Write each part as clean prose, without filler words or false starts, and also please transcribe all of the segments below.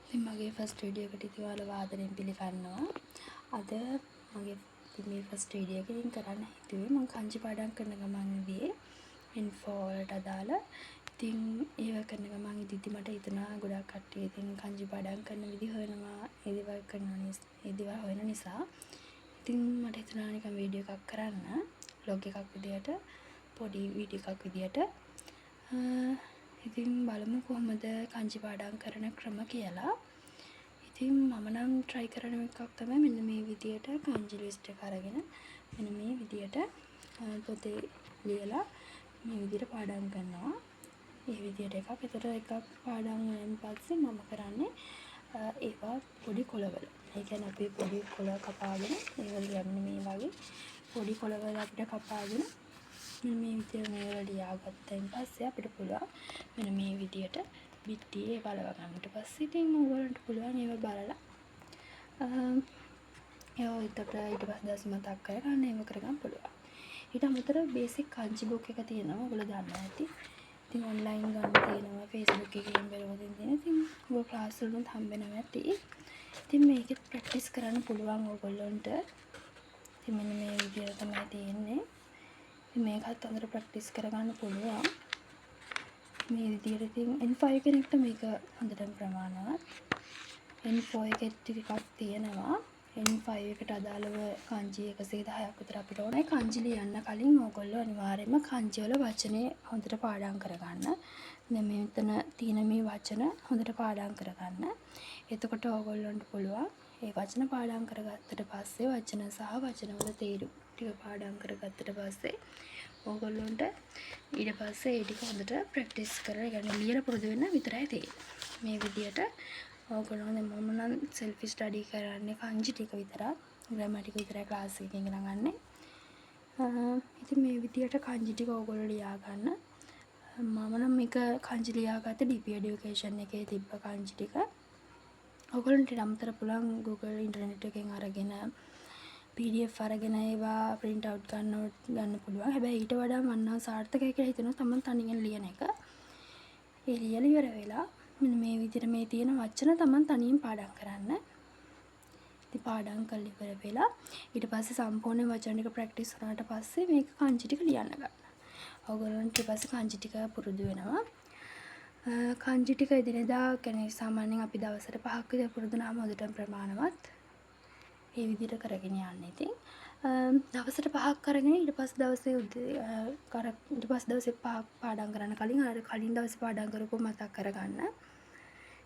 ඉතින් මගේ first video එකට ඉතින් ඔයාලා ආදරෙන් පිළිගන්නවා. අද මගේ මේ ෆස්ට් වීඩියෝ එක ඉතින් කරන්න හිතුවේ මම කංචි පාඩම් කරන ගමන්දී ඉන්ෆෝ වලට අදාළ ඉතින් ඒව කරන ගමන් ඉදිද්දි මට හිතුණා ගොඩක් කට්ටිය ඉතින් කංචි පාඩම් කරන විදිහ හොයනවා ඒ දේවල් හොයන නිසා ඉතින් මට හිතුණා නිකන් වීඩියෝ එකක් කරන්න vlog එකක් විදියට පොඩි වීඩියෝ එකක් විදියට ඉතින් බලමු කොහොමද කංචි පාඩම් කරන ක්‍රම කියලා. ඉතින් මම නම් try කරන එකක් තමයි මෙන්න මේ විදියට කංචි ලිස්ට් එක අරගෙන මෙන්න මේ විදියට පොතේ ලියලා මේ විදියට පාඩම් කරනවා. මේ විදියට එකක් පාඩම් වුණාන් පස්සේ මම කරන්නේ ඒවා පොඩි කොළවල. ඒ කියන්නේ අපි පොඩි කොළ කපාගෙන ඒවල යන්නේ මේ වගේ පොඩි කොළවල අපිට කපාගෙන මේ විදියට මේවල ලියාගත්තයින් පස්සේ අපිට පුළුවන් මෙන්න මේ විදියට බිත්තියේ බලව ගන්නට පස්සේ ඉතින් ඔයගොල්ලන්ට පුළුවන් ඒව බලලා ඊට පස්සේ දවස් මතක් කරගන්න ඒව කරගන්න පුළුවන්. ඊට අමතරව බේසික් කංචි බුක් එක තියෙනවා ඔයගොල්ලෝ දන්නවා ඇති. ඉතින් ඔන්ලයින් ගන්න තියෙනවා Facebook එකකින් බලවදින් තියෙන. ඉතින් ඔය ක්ලාස් වලින් හම්බෙනවා ඇති. ඉතින් මේකෙත් ප්‍රැක්ටිස් කරන්න පුළුවන් ඔයගොල්ලන්ට. ඉතින් මෙන්න මේ විදියට තමයි තියෙන්නේ. මේකත් හොඳට ප්‍රැක්ටිස් කරගන්න පුළුවන්. මේ විදියට ඉතින් N5 කෙනෙක්ට මේක හොඳටම ප්‍රමාණවත්. N4 එකෙත් ටිකක් තියෙනවා. N5 එකට අදාළව කංජි 110ක් විතර අපිට ඕනේ. කංජි ලියන්න කලින් ඕගොල්ලෝ අනිවාර්යයෙන්ම කංජි වල වචනේ හොඳට පාඩම් කරගන්න. දැන් මෙතන තියෙන මේ වචන හොඳට පාඩම් කරගන්න. එතකොට ඕගොල්ලන්ට පුළුවන් ඒ වචන පාඩම් කරගත්තට පස්සේ වචන සහ වචනවල තේරුම් ටික පාඩම් කරගත්තට පස්සේ ඕගොල්ලන්ට ඊට පස්සේ ඒ ටික හොඳට ප්‍රැක්ටිස් කරලා يعني ලියලා පුරුදු වෙන්න විතරයි තියෙන්නේ. මේ විදියට ඕගොල්ලෝ මම නම් self study කරන්නේ කංජි ටික විතරක්. ග්‍රැමර් ටික විතරයි ක්ලාස් එකකින් ඉගෙන ගන්න. ඉතින් මේ විදියට කංජි ටික ඕගොල්ලෝ ලියා ගන්න. මම නම් මේක කංජි ලියාගත්තේ DP education එකේ තිබ්බ කංජි ටික. ඔයගොල්ලන්ට අමතර පුළුවන් Google ඉන්ටර්නෙට් එකෙන් අරගෙන PDF අරගෙන ඒවා print out ගන්න පුළුවන්. හැබැයි ඊට වඩා මම නම් සාර්ථකයි කියලා හිතනවා තමන් තනියෙන් ලියන එක. ඒ ලියලා ඉවර වෙලා මෙන්න මේ විදිහට මේ තියෙන වචන තමන් තනියෙන් පාඩම් කරන්න. ඉතින් පාඩම් කරලා ඉවර වෙලා ඊට පස්සේ සම්පූර්ණ වචන ටික ප්‍රැක්ටිස් කරාට පස්සේ මේක කංජි ටික ලියන්න ගන්න. ඔයගොල්ලන්ට ඊට පස්සේ කංජි ටික පුරුදු වෙනවා. කංජි ටික එදිනෙදා කියන්නේ සාමාන්‍යයෙන් අපි දවසට 5ක් විතර පුරුදු වුණාම හොඳටම ප්‍රමාණවත්. මේ විදිහට කරගෙන යන්න ඉතින් දවසට 5ක් කරගෙන ඊට පස්සේ දවසේ දවසේ 5ක් පාඩම් කරන්න කලින් අර කලින් දවසේ පාඩම් කරපුව මතක් කරගන්න.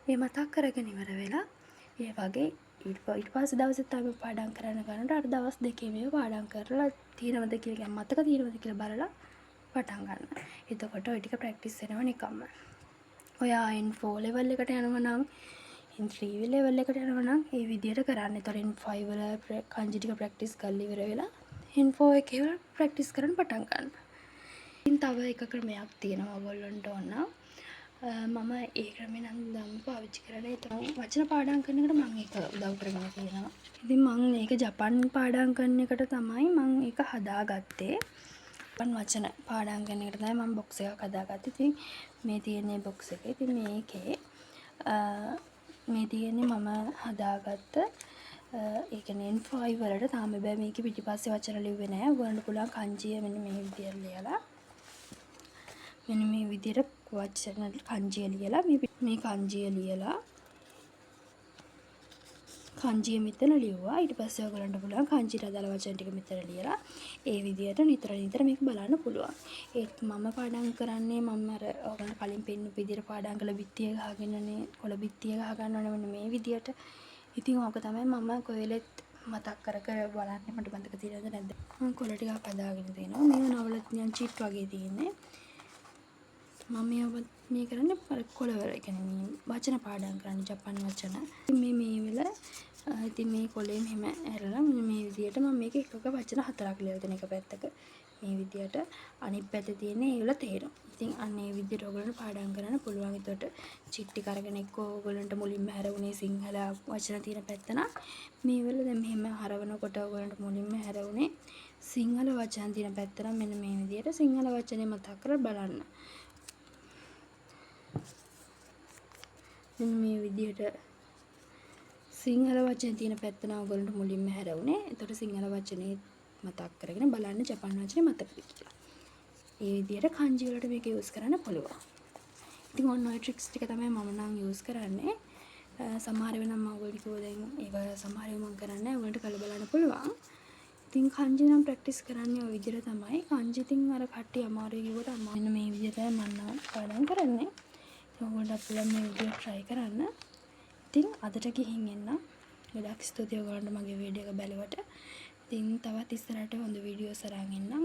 මේ මතක් කරගෙන ඉවර වෙලා ඒ වගේ ඊට පස්සේ දවසේ තමයි පාඩම් කරන්න ගන්නට අර දවස් දෙකේ මේව පාඩම් කරලා තියෙනවද කියලා මතක තියෙනවද කියලා බලලා පටන් ගන්න. එතකොට ওই ටික ප්‍රැක්ටිස් වෙනවා නිකම්ම. ඔයා N4 level එකට යනවා නම් N3 level එකට යනවා නම් මේ විදියට කරන්න. ඒතර N5 වල කංජි ටික ප්‍රැක්ටිස් කරලා ඉවර වෙලා N4 එකේ ප්‍රැක්ටිස් කරන්න පටන් ගන්න. ඉතින් තව එක ක්‍රමයක් තියෙනවා ඔයගොල්ලන්ට ඕන. මම ඒ ක්‍රමය නම් පාවිච්චි කරලා ඒ තමයි වචන පාඩම් කරනකොට මම ඒක උදව් කරගෙන තියෙනවා. ඉතින් මම මේක ජපන් පාඩම් කරන එකට තමයි මම ඒක හදාගත්තේ. වචන පාඩම් කරන එකට තමයි මම බොක්ස් එකක් හදාගත්තේ. ඉතින් මේ තියෙන්නේ බොක්ස් එක. ඉතින් මේකේ මේ තියෙන්නේ මම හදාගත්ත ඒ කියන්නේ N5 වලට තාම බෑ මේකේ පිටිපස්සේ වචන ලිව්වේ නෑ. ඔයගොල්ලන්ට පුළුවන් කංජිය මෙන්න මේ විදියට ලියලා මෙන්න මේ විදියට වචන කංජිය ලියලා මේ කංජිය ලියලා කංජිය මෙතන ලිව්වා. ඊට පස්සේ ඔයගොල්ලන්ට පුළුවන් කංජියට අදාළ වචන ටික මෙතන ලියලා ඒ විදියට නිතර මේක බලන්න පුළුවන්. ඒත් මම පාඩම් කරන්නේ මම අර ඔයගොල්ලන්ට කලින් පෙන්නපු විදියට පාඩම් කළ බිත්තිය ගහගෙනනේ කොළ බිත්තිය ගහ ගන්නවනේ මෙන්න මේ විදියට. ඉතින් ඕක තමයි මම කොහෙලෙත් මතක් කර බලන්නේ මට මතක තියෙනවද නැද්ද. මම කොළ ටිකක් හදාගෙන තියෙනවා. මේව නවල නිකන් චීට් වගේ තියෙන්නේ. මම මේ කරන්නේ කොළවල කියන්නේ මේ වචන පාඩම් කරන්නේ ජපන් වචන. මේ වල ඉතින් මේ කොළේ මෙහෙම ඇරලා මේ විදියට මම මේක එකක වචන 4ක් ලියලා දෙන එක පැත්තක මේ විදියට අනිත් පැත්තේ තියෙන ඒවල තේරුම්. ඉතින් අන්න ඒ විදියට ඔයගොල්ලන්ට පාඩම් කරන්න පුළුවන්. ඒතකොට චිට්ටි කරගෙන එක්කෝ ඔයගොල්ලන්ට මුලින්ම හැරුණේ සිංහල වචන තියෙන පැත්ත නම් මේ වල දැන් මෙහෙම හරවනකොට ඔයගොල්ලන්ට මුලින්ම හැරුණේ සිංහල වචන තියෙන පැත්ත නම් මෙන්න මේ විදියට සිංහල වචනේ මතක් කරලා බලන්න. මේ විදියට සිංහල වචනේ තියෙන පැත්ත නම් ඔයගොල්ලන්ට මුලින්ම හැරවුනේ. එතකොට සිංහල වචනේ මතක් කරගෙන බලන්න ජපන් වචනේ මතකද කියලා. ඒ විදිහට kanji වලට මේක යූස් කරන්න පුළුවන්. ඉතින් ඔන්න ඔය ට්‍රික්ස් ටික තමයි මම නම් යූස් කරන්නේ. සමහර වෙලාව මම ඔයගොල්ලෝ කිව්ව දැන් ඒව සමහර ඒවා මම කරන්නේ ඔයගොල්ලන්ට කරලා බලන්න පුළුවන්. ඉතින් kanji නම් ප්‍රැක්ටිස් කරන්නේ ඔය විදිහට තමයි. kanji ඉතින් අර කට්ටිය අමාරුයි කිව්වට අම්මා මෙන්න මේ විදිහට මම නම් පාඩම් කරන්නේ. ඉතින් ඔයගොල්ලන්ට පුළුවන් මේ විදිහට try කරන්න. ඉතින් අදට ගිහින් එන්න. ගොඩක් ස්තුතියි ඔයගොල්ලන්ට මගේ වීඩියෝ එක බැලුවට. ඉතින් තවත් ඉස්සරහට හොඳ වීඩියෝස් අරන් එන්නම්.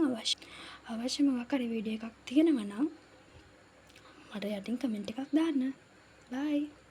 අවශ්‍ය මොකක් හරි වීඩියෝ එකක් තියෙනවා නම් මට යටින් කමෙන්ට් එකක් දාන්න. bye